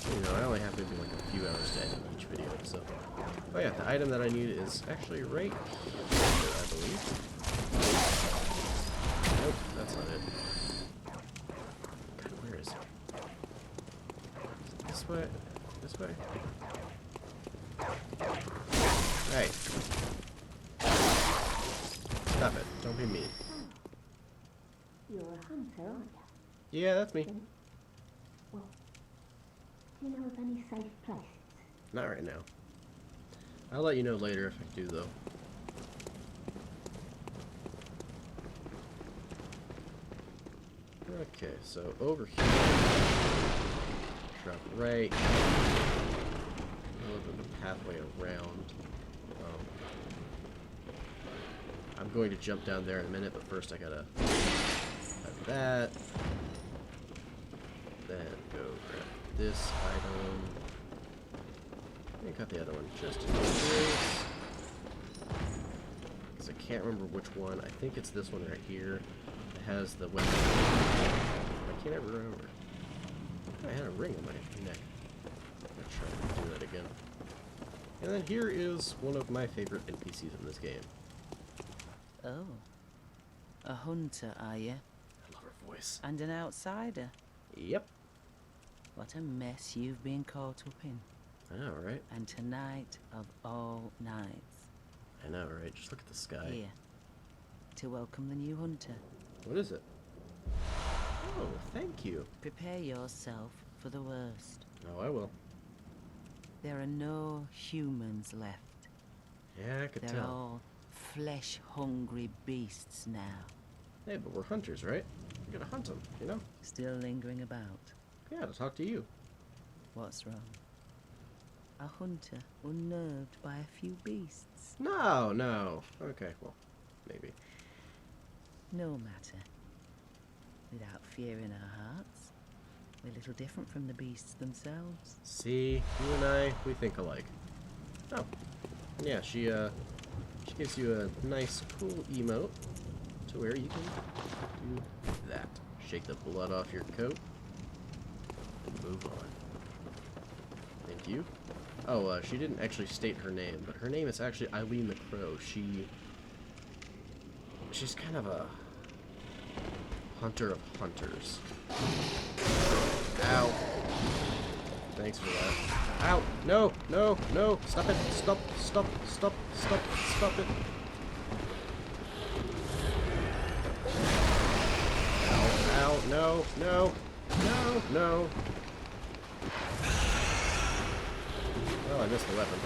You know, I only have maybe like a few hours to edit each video, so. Oh yeah, the item that I need is actually right here, I believe. Nope, that's not it. God, where is it? This way? This way? Hey. Stop it. Don't be mean. You're a hunter, aren't you? Yeah, that's me. Well, do you know of any safe places? Not right now. I'll let you know later if I do, though. Okay, so over here. Drop right. A little bit of a pathway around. I'm going to jump down there in a minute, but first I gotta have that. Then go grab this item. And cut the other one just in case. Because I can't remember which one. I think it's this one right here. It has the weapon. I can't ever remember. I had a ring on my neck. I'm gonna try to do that again. And then here is one of my favorite NPCs in this game. Oh. A hunter, are you? I love her voice. And an outsider? Yep. What a mess you've been caught up in. I know, right? And tonight of all nights. I know, right? Just look at the sky. Here. To welcome the new hunter. What is it? Oh, thank you. Prepare yourself for the worst. Oh, I will. There are no humans left. Yeah, I could They're tell. all flesh-hungry beasts now. Hey, but we're hunters, right? We gotta hunt them, you know? Still lingering about. Yeah, to talk to you. What's wrong? A hunter unnerved by a few beasts. No, no. Okay, well, maybe. No matter. Without fear in our hearts, we're little different from the beasts themselves. See, you and I, we think alike. Oh, yeah, she gives you a nice, cool emote to where you can do that. Shake the blood off your coat and move on. Thank you. Oh, she didn't actually state her name, but her name is actually Eileen the Crow. She's kind of a hunter of hunters. Ow. Thanks for that. Ow! No! No! No! Stop it! Stop! Stop! Stop! Stop! Stop it! Ow! Ow! No! No! No! No! Well, I missed the weapon.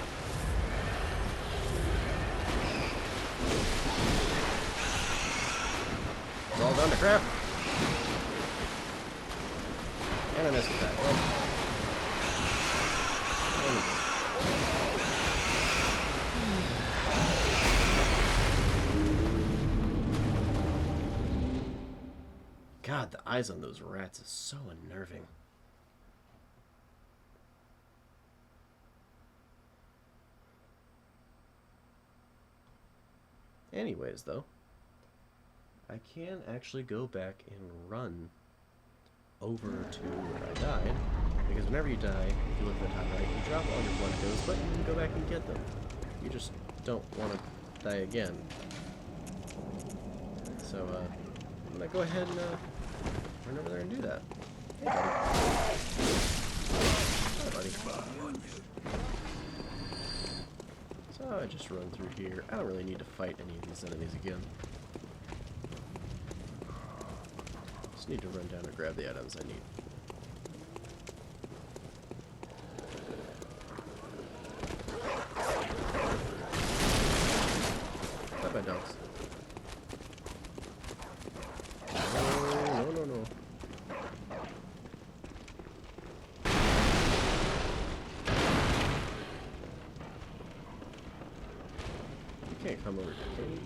It's all down to crap. And I missed that. Well, God, the eyes on those rats is so unnerving. Anyways, though, I can actually go back and run over to where I died, because whenever you die, if you look at the top right, you drop all your blood echoes, but you can go back and get them. You just don't want to die again. So, I'm gonna go ahead and run over there and do that. Hey, buddy. Hi, buddy. So I just run through here. I don't really need to fight any of these enemies again. Just need to run down and grab the items I need. Bye-bye, dogs. No. You can't come over here, can you?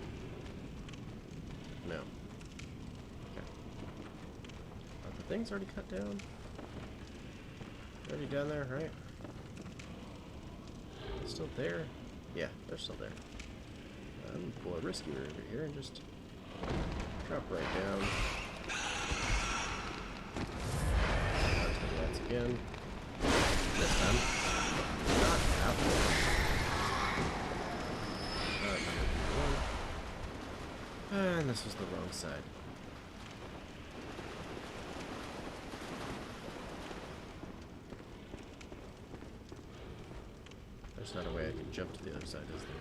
No. Okay. Are the things already cut down? Already down there, right? Still there? Yeah, they're still there. I'm more riskier over here and just drop right down. That's again. This time. Not out there. And this was the wrong side. There's not a way I can jump to the other side, is there?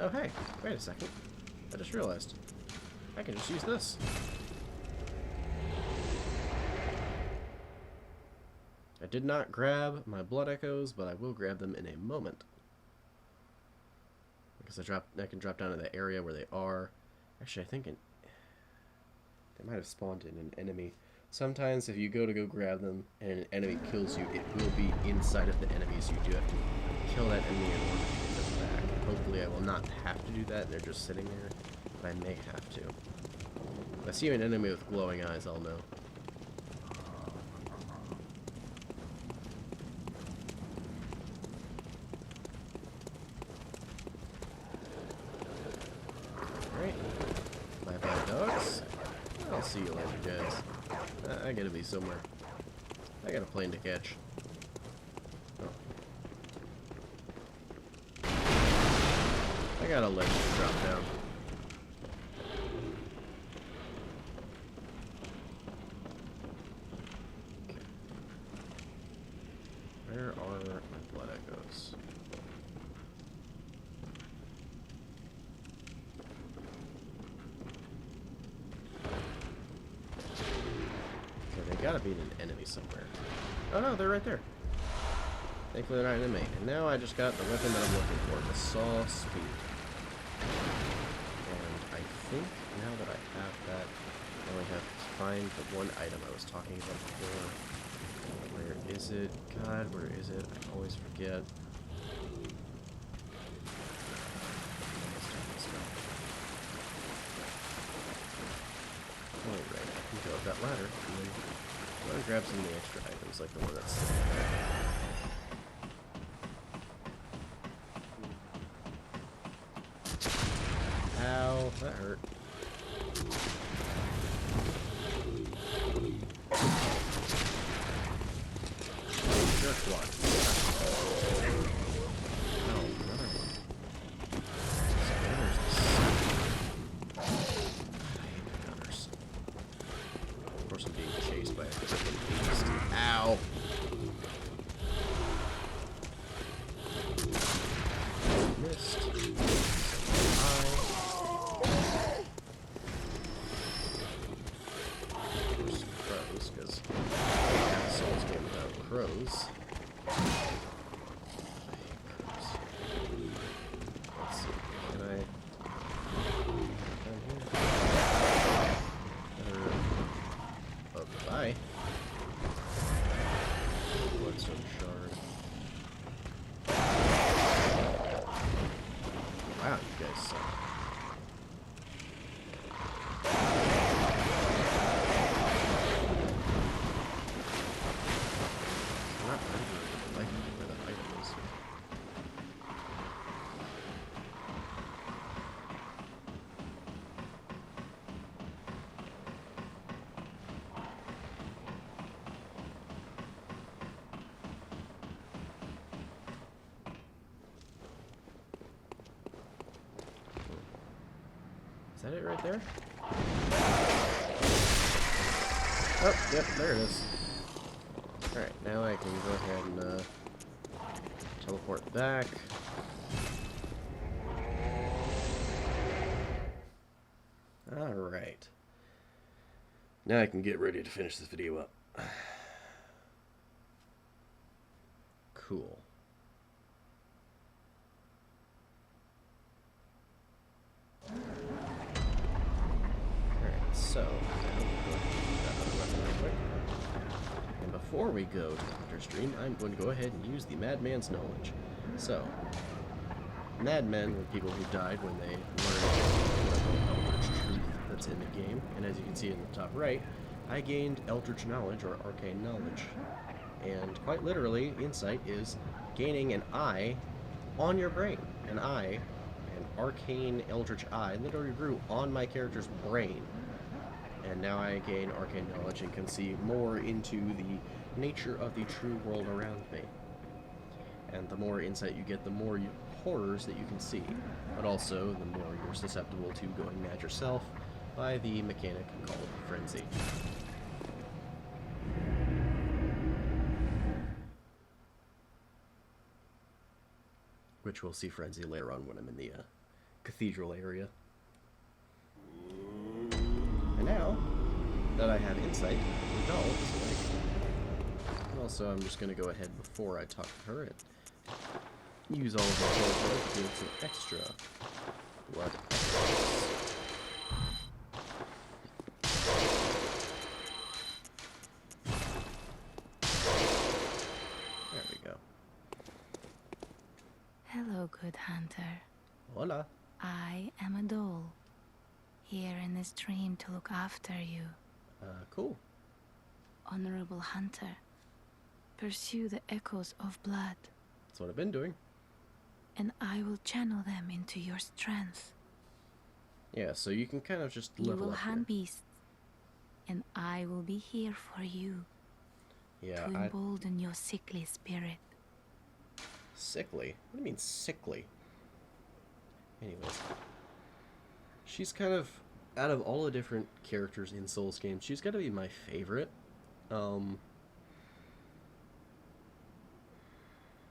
Oh, hey, wait a second. I just realized. I can just use this. I did not grab my blood echoes, but I will grab them in a moment. Because I can drop down to the area where they are. Actually, I think they might have spawned in an enemy. Sometimes if you go grab them and an enemy kills you, it will be inside of the enemy, so you do have to kill that enemy in order to get them back. Hopefully I will not have to do that, and they're just sitting there, but I may have to. If I see an enemy with glowing eyes, I'll know. Alright. Bye-bye, dogs. I'll see you later, guys. I gotta be somewhere. I got a plane to catch. Oh. I got a ledge to drop down. Okay. Where are my blood echoes? Gotta be an enemy somewhere. Oh no, they're right there. Thankfully they're not an enemy. And now I just got the weapon that I'm looking for, the saw speed. And I think now that I have that, I only have to find the one item I was talking about before. is it? God, where is it? I always forget. Alright, I can go up that ladder and then go and grab some of the extra items, like the one that's sitting there. Ow, that hurt. Jerk one. Oh, another one. There's the I hate the gunners. Of course I'm being chased by a freaking beast. Ow! Missed. There's crows, because I have a Souls game without crows. I hate crows. Let's see, can I... down here? Oh, goodbye. Bloodstone shard. Wow, you guys suck. I'm not really liking where the item is. Is that it right there? Oh, yep, there it is. Alright, now I can go ahead and teleport back. Alright. Now I can get ready to finish this video up. Cool. So, now we'll go ahead and do that other weapon real quick. And before we go to the Hunter's Dream, I'm going to go ahead and use the Madman's Knowledge. So, Madmen were people who died when they learned the Eldritch Truth that's in the game. And as you can see in the top right, I gained Eldritch Knowledge, or Arcane Knowledge. And quite literally, Insight is gaining an eye on your brain. An eye, an arcane Eldritch Eye, literally grew on my character's brain. And now I gain arcane knowledge and can see more into the nature of the true world around me. And the more insight you get, the more horrors that you can see. But also, the more you're susceptible to going mad yourself by the mechanic called Frenzy. Which we'll see Frenzy later on when I'm in the cathedral area. And now that I have insight, Riddled is awake. And also, I'm just going to go ahead before I talk to her and use all of my gold to get some extra blood. There we go. Hello, good hunter. Hola. I am a doll, here in this dream to look after you. Cool. Honorable hunter, pursue the echoes of blood, That's what I've been doing. and I will channel them into your strength. Yeah, so you can kind of just You level will up hunt here. beasts, and I will be here for you Yeah, to embolden your sickly spirit. Sickly? What do you mean sickly? Anyways. She's kind of, out of all the different characters in Souls games, she's got to be my favorite.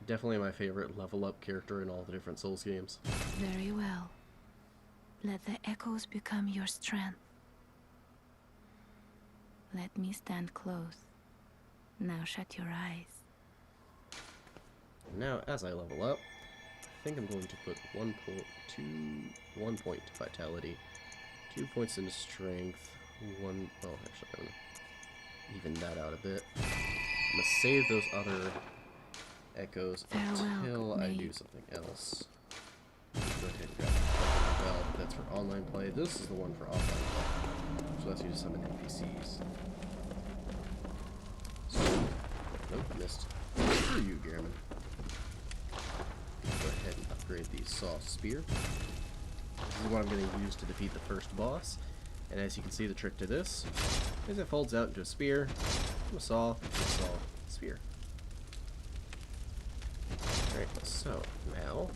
Definitely my favorite level up character in all the different Souls games. Very well. Let the echoes become your strength. Let me stand close. Now shut your eyes. And now, as I level up, I think I'm going to put 1 point to vitality, 2 points into strength, actually I'm going to even that out a bit. I'm gonna save those other echoes Farewell, until I mate. do something else. Go ahead and grab the bell. That's for online play. This is the one for offline play. So let's use summon NPCs. So, nope, missed. Screw you, Gehrman. Go ahead and upgrade the saw spear. This is what I'm going to use to defeat the first boss. And as you can see, the trick to this is it folds out into a spear, a saw, spear. Alright, so now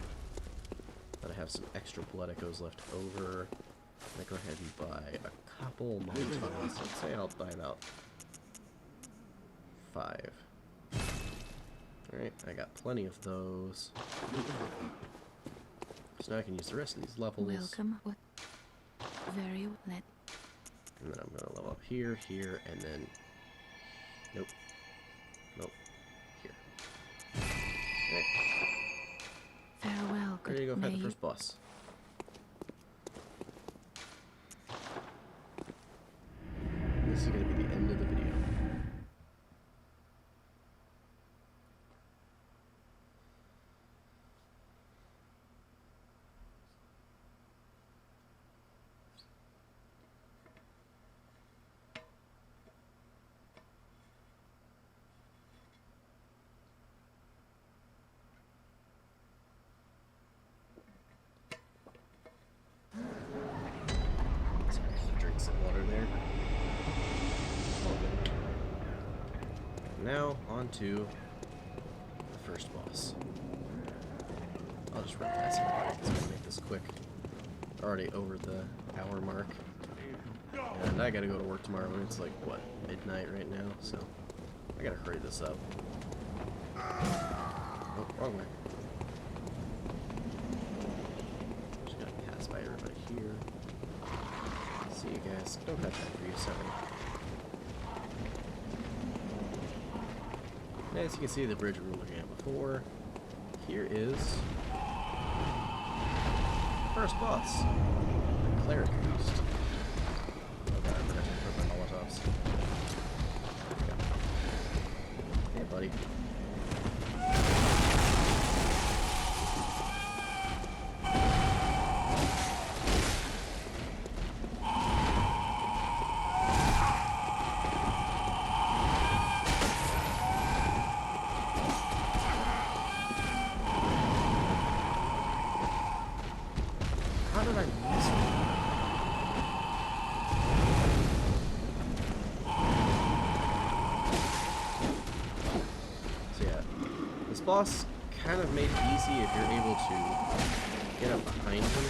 that I have some extra blood echoes left over, I'm going to go ahead and buy a couple Molotovs. Let's say I'll buy about 5. Alright, I got plenty of those. So now I can use the rest of these levels. Welcome. What? Very let. And then I'm going to level up here, here, and then... Nope. Nope. Here. Alright. Farewell. Ready to go Good fight the may first boss. This is going to be the end of the video. Drink some water there. All good. Now, on to the first boss. I'll just run past everybody because I'm going to make this quick. Already over the hour mark. And I gotta go to work tomorrow, and it's like, what, midnight right now? So, I gotta hurry this up. Oh, wrong way. Just gotta pass by everybody here. See you guys. Don't have time for you, sorry. As you can see, the bridge we were looking at before. Here is first boss, the Cleric Beast. Oh god, I forgot to put my Molotovs. Hey, buddy. How did I miss it? So yeah, this boss kind of made it easy if you're able to get up behind him.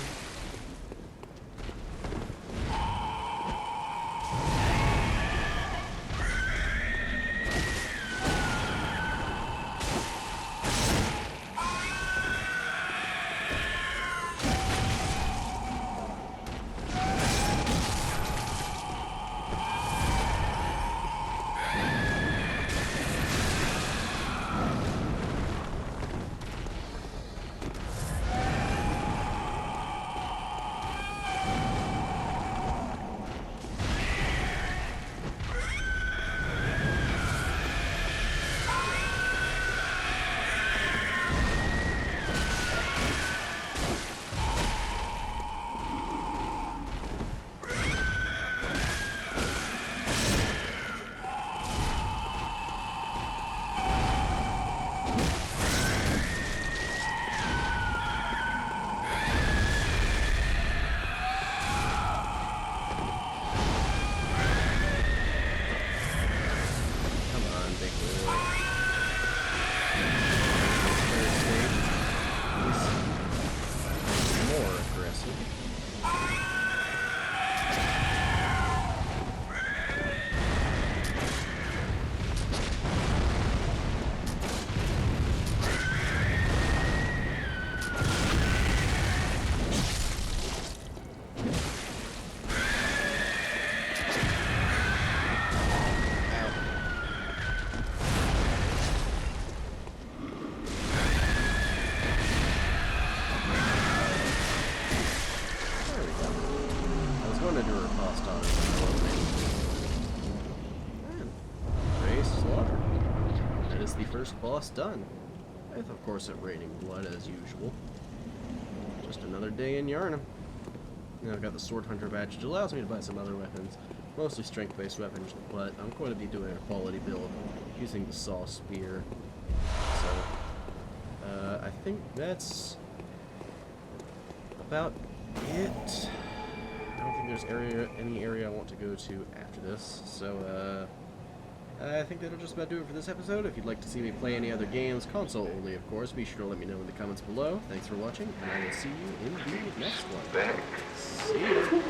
is the first boss done. With, of course, it raining blood as usual. Just another day in Yarnum. Now I've got the Sword Hunter badge, which allows me to buy some other weapons. Mostly strength-based weapons, but I'm going to be doing a quality build using the Saw Spear. So, I think that's about it. I don't think there's any area I want to go to after this, so I think that'll just about do it for this episode. If you'd like to see me play any other games, console only of course, be sure to let me know in the comments below. Thanks for watching, and I will see you in the next one. See you!